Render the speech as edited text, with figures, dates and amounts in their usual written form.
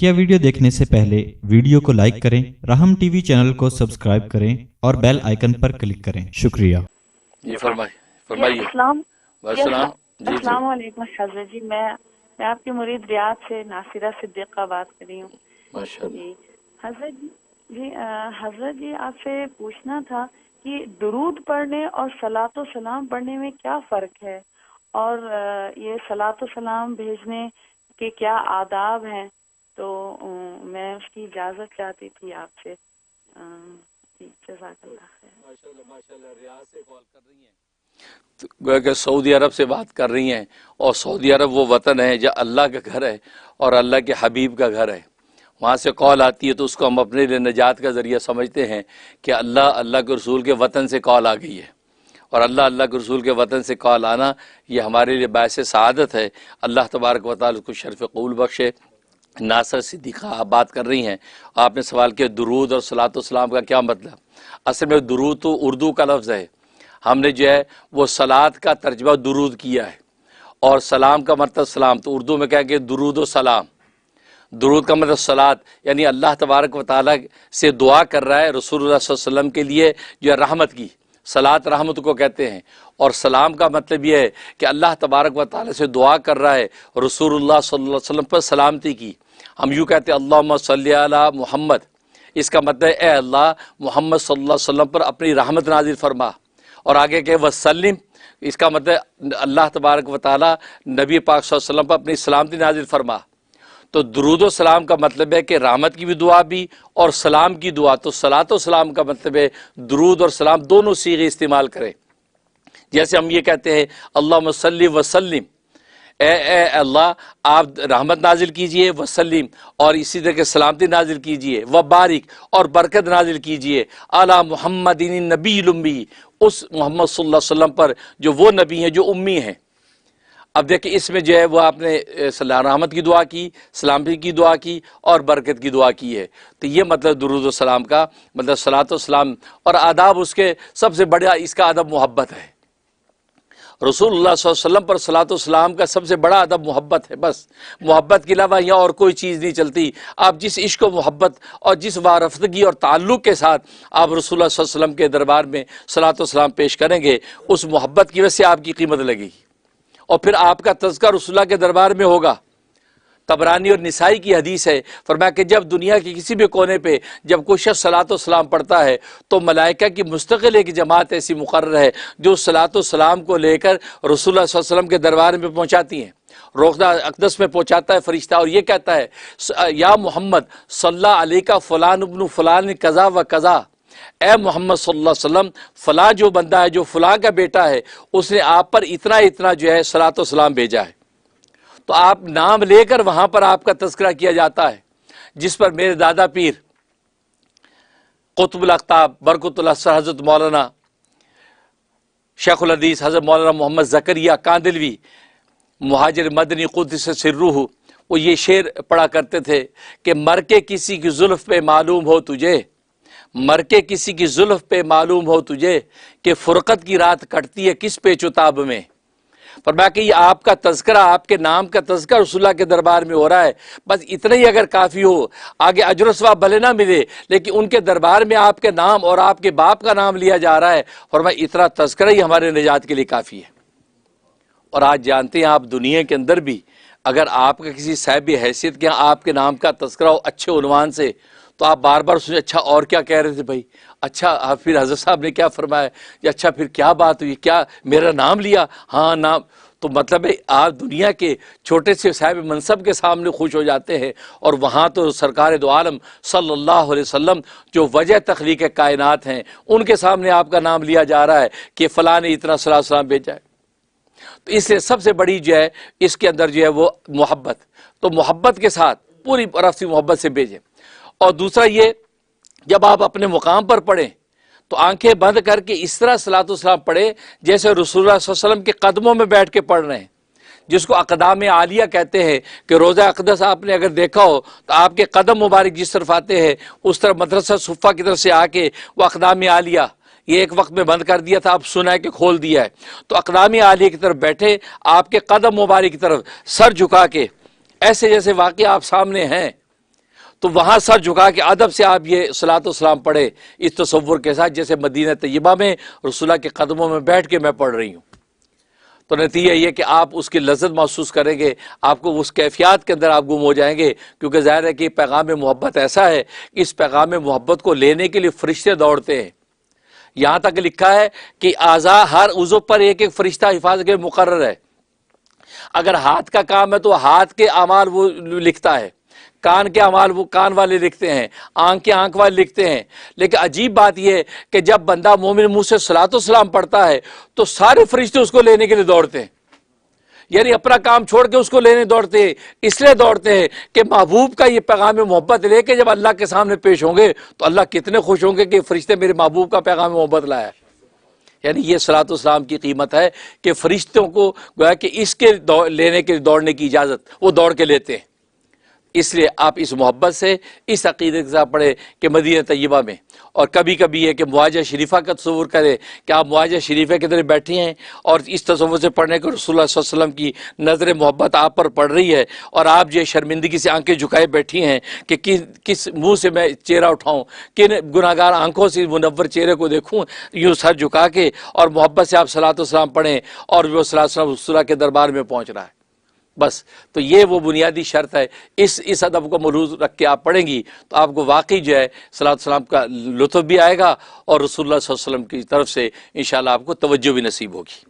तकिया वीडियो देखने से पहले वीडियो को लाइक करें, राहम टीवी चैनल को सब्सक्राइब करें और बेल आइकन पर क्लिक करें। शुक्रिया। जी फरमाइए। अस्सलाम वालेकुम हज़रत जी, मैं आपकी मुरीद रियाद से नासिरा सिद्दीक़ा बात कर रही हूँ। जी हज़रत जी आपसे पूछना था कि दुरूद पढ़ने और सलातो सलाम पढ़ने में क्या फ़र्क है, और ये सलातो सलाम भेजने के क्या आदाब हैं, तो मैं उसकी इजाज़त चाहती थी आपसे। जज़ाकल्लाह खैर। माशाल्लाह रियाद से कॉल कर रही हैं, तो सऊदी अरब से बात कर रही हैं, और सऊदी अरब वो वतन है जहाँ अल्लाह का घर है और अल्लाह के हबीब का घर है। वहाँ से कॉल आती है तो उसको हम अपने लिए निजात का ज़रिया समझते हैं कि अल्लाह के रसूल के वतन से कॉल आ गई है, और अल्लाह के रसूल के वतन से कॉल आना ये हमारे लिए बायस सआदत है। अल्लाह तबारक व तआला उसको शर्फ़ कबूल बख्शे। नासिरा सिद्दीक़ा आप बात कर रही हैं, आपने सवाल किया दुरूद और सलातो सलाम का क्या मतलब। असल में दुरूद तो उर्दू का लफ्ज़ है, हमने जो है वो सलात का तर्जमा दुरूद किया है, और सलाम का मतलब सलाम, तो उर्दू में क्या कि दुरूद व सलाम। दुरूद का मतलब सलात, यानी अल्लाह तबारक व तआला से दुआ कर रहा है रसूलुल्लाह सल्लल्लाहु अलैहि वसल्लम के लिए जो है रहमत की, सलात रहमत को कहते हैं। और सलाम का मतलब यह है कि अल्लाह तबारक व तआला से दुआ कर रहा है रसूलुल्लाह सल्लल्लाहु अलैहि वसल्लम पर सलामती की। हम यूँ कहते हैं अल्लाहुम्मा सल्ली अला मुहम्मद, इसका मतलब ए अल्लाह मोहम्मद सल्लल्लाहु अलैहि वसल्लम पर अपनी रहमत नाजिल फरमा। और आगे के वसल्लिम, इसका मतलब अल्लाह तबारक व तआला नबी पाक सल्लल्लाहु अलैहि वसल्लम पर अपनी सलामती नाजिल फरमा। तो दुरूद व सलाम का मतलब है कि रहमत की भी दुआ भी और सलाम की दुआ। तो सलात व सलाम का मतलब है दुरूद और सलाम दोनों सीगे इस्तेमाल करें। जैसे हम ये कहते हैं अल्लाहुम्मा सल्ली वसल्लिम, ए अल्लाह आप रहमत नाजिल कीजिए, वसल्लिम और इसी तरह के सलामती नाजिल कीजिए, व बारिक और बरकत नाजिल कीजिए अला मुहम्मदिन नबील उम्मी, उस मोहम्मद सल्लल्लाहु अलैहि वसल्लम पर जो वो नबी हैं जो उम्मी हैं। अब देखिए इसमें जो है वो आपने रहमत की दुआ की, सलामती की दुआ की और बरकत की दुआ की है। तो ये मतलब दुरूद व सलाम का मतलब सलात व सलाम। और आदाब उसके सबसे बड़ा इसका अदब मोहब्बत है। रसूलुल्लाह सल्लल्लाहु अलैहि वसल्लम पर सलात व सलाम का सबसे बड़ा अदब मोहब्बत है। बस मोहब्बत के अलावा यहाँ और कोई चीज़ नहीं चलती। आप जिस इश्क व मोहब्बत और जिस वारफ़तगी और ताल्लुक़ के साथ आप रसूलुल्लाह सल्लल्लाहु अलैहि वसल्लम के दरबार में सलात व सलाम पेश करेंगे, उस मोहब्बत की वजह से आपकी कीमत लगेगी, और फिर आपका तज़किरा रसूलुल्लाह के दरबार में होगा। तबरानी और निसाई की हदीस है, फरमाया कि जब दुनिया के किसी भी कोने पे जब कोई शख्स सलात व सलाम पढ़ता है तो मलाइका की मुस्तकिल एक जमात ऐसी मुकर्रर है जो सलात व सलाम को लेकर रसूलुल्लाह सल्लल्लाहु अलैहि वसल्लम के दरबार में पहुँचाती हैं। रोज़ा अक़दस में पहुँचाता है फरिश्ता, और ये कहता है या मोहम्मद सल्ला अलैका फ़लान इब्नु फ़लान कज़ा व कज़ा, ए मोहम्मद सल्लल्लाहु अलैहि वसल्लम फ़लाँ जो बंदा है जो फ़लाँ का बेटा है उसने आप पर इतना इतना जो है सलात व सलाम भेजा है। तो आप नाम लेकर वहाँ पर आपका तज़किरा किया जाता है, जिस पर मेरे दादा पीर क़ुतबुल अक़ताब बरकतुल असर हज़रत मौलाना शेखुल हदीस हज़रत मौलाना मोहम्मद ज़करिया कांदिलवी मुहाजिर मदनी क़ुद्दस सिर्रुहु, वो ये शेर पढ़ा करते थे कि मर के किसी की जुल्फ़ पे मालूम हो तुझे, मर के किसी की जुल्फ़ पे मालूम हो तुझे कि फ़ुरक़त की रात कटती है किस पेचुताब में। पर बाकी आपका तज़किरा, आपके नाम का तज़किरा रसूलुल्लाह के दरबार में हो रहा है, बस इतना ही अगर काफ़ी हो। आगे अजर व सवाब भले ना मिले, लेकिन उनके दरबार में आपके नाम और आपके बाप का नाम लिया जा रहा है, फरमाया इतना तज़किरा ही हमारे निजात के लिए काफ़ी है। और आज जानते हैं आप दुनिया के अंदर भी अगर आपका किसी साहिब हैसियत के यहाँ आपके नाम का तज़किरा हो अच्छे उन्वान से, तो आप बार बार सोचें अच्छा और क्या कह रहे थे भाई, अच्छा फिर हज़रत साहब ने क्या फरमाया, या अच्छा फिर क्या बात हुई, क्या मेरा नाम लिया, हाँ नाम। तो मतलब है आप दुनिया के छोटे से साहिब मनसब के सामने खुश हो जाते हैं, और वहाँ तो सरकार दो आलम सल्लल्लाहु अलैहि वसल्लम जो वजह तख्लीक़ कायनात हैं उनके सामने आपका नाम लिया जा रहा है कि फ़लाँ ने इतना सलात सलाम भेजा है। तो इसलिए सबसे बड़ी जो है इसके अंदर जो है वो मोहब्बत, तो मोहब्बत के साथ पूरी तरफ से मोहब्बत से भेजें। और दूसरा ये, जब आप अपने मुकाम पर पढ़ें तो आंखें बंद करके इस तरह सलात व सलाम पढ़े जैसे रसूलुल्लाह सल्लल्लाहु अलैहि वसल्लम के कदमों में बैठ के पढ़ रहे हैं, जिसको अक़दाम आलिया कहते हैं। कि रोज़ा अक़दस आपने अगर देखा हो तो आपके कदम मुबारक जिस तरफ आते हैं उस तरफ मदरसा सुफ़ा की तरफ से आके वो अक़दाम आलिया, ये एक वक्त में बंद कर दिया था, अब सुना के खोल दिया है। तो अक़दाम आलिया की तरफ बैठे, आपके कदम मुबारक की तरफ सर झुका के ऐसे जैसे वाकई आप सामने हैं, तो वहाँ सर झुका के अदब से आप ये सलातो सलाम पढ़े, इस तसव्वुर के साथ जैसे मदीना तय्यबा में रसूलुल्लाह के कदमों में बैठ के मैं पढ़ रही हूँ। तो नतीजा ये कि आप उसकी लज्जत महसूस करेंगे, आपको उस कैफियत के अंदर आप गुम हो जाएंगे, क्योंकि ज़ाहिर है कि पैगाम मोहब्बत ऐसा है कि इस पैगाम मोहब्बत को लेने के लिए फरिश्ते दौड़ते हैं। यहाँ तक लिखा है कि आज़ा हर उज़्व पर एक एक फरिश्ता हिफाजत के मुकर्रर है। अगर हाथ का काम है तो हाथ के अमाल वो लिखता है, कान के अमाल वो कान वाले लिखते हैं, आंख के आंख वाले लिखते हैं। लेकिन अजीब बात यह है कि जब बंदा मोमिन मुंह से सलातो सलाम पढ़ता है तो सारे फरिश्ते उसको लेने के लिए दौड़ते हैं, यानी अपना काम छोड़ के उसको लेने दौड़ते हैं। इसलिए दौड़ते हैं कि महबूब का ये पैगाम मोहब्बत लेके जब अल्लाह के सामने पेश होंगे तो अल्लाह कितने खुश होंगे कि फरिश्ते मेरे महबूब का पैगाम मोहब्बत लाया है। यानी ये सलातो सलाम की कीमत है कि फरिश्तों को गोया कि इसके लेने के दौड़ने की इजाज़त वो दौड़ के लेते हैं। इसलिए आप इस मोहब्बत से, इस अक़ीदे के साथ पढ़े कि मदीना तय्यबा में, और कभी कभी है कि मुआजा शरीफा का तसव्वुर करें कि आप मुआजा शरीफा के अंदर बैठी हैं और इस तसव्वुर से पढ़ने को रसूलुल्लाह सल्लल्लाहु अलैहि वसल्लम की नज़र मोहब्बत आप पर पड़ रही है और आप जो शर्मिंदगी से आंखें झुकाए बैठी हैं कि किस मुँह से मैं चेहरा उठाऊँ, किन गुनाहगार आंखों से मुनव्वर चेहरे को देखूँ, यूँ सर झुका के और मोहब्बत से आप सलातो सलाम पढ़ें और वो सलातो सलाम रसूलुल्लाह के दरबार में पहुँच रहा है। बस तो ये वो बुनियादी शर्त है। इस अदब को मलूज़ रख के आप पढ़ेंगी तो आपको वाकई जो है सलात सलाम का लुत्फ़ भी आएगा और रसूलुल्लाह सल्लल्लाहु अलैहि वसल्लम की तरफ से इंशाअल्लाह आपको तवज्जो भी नसीब होगी।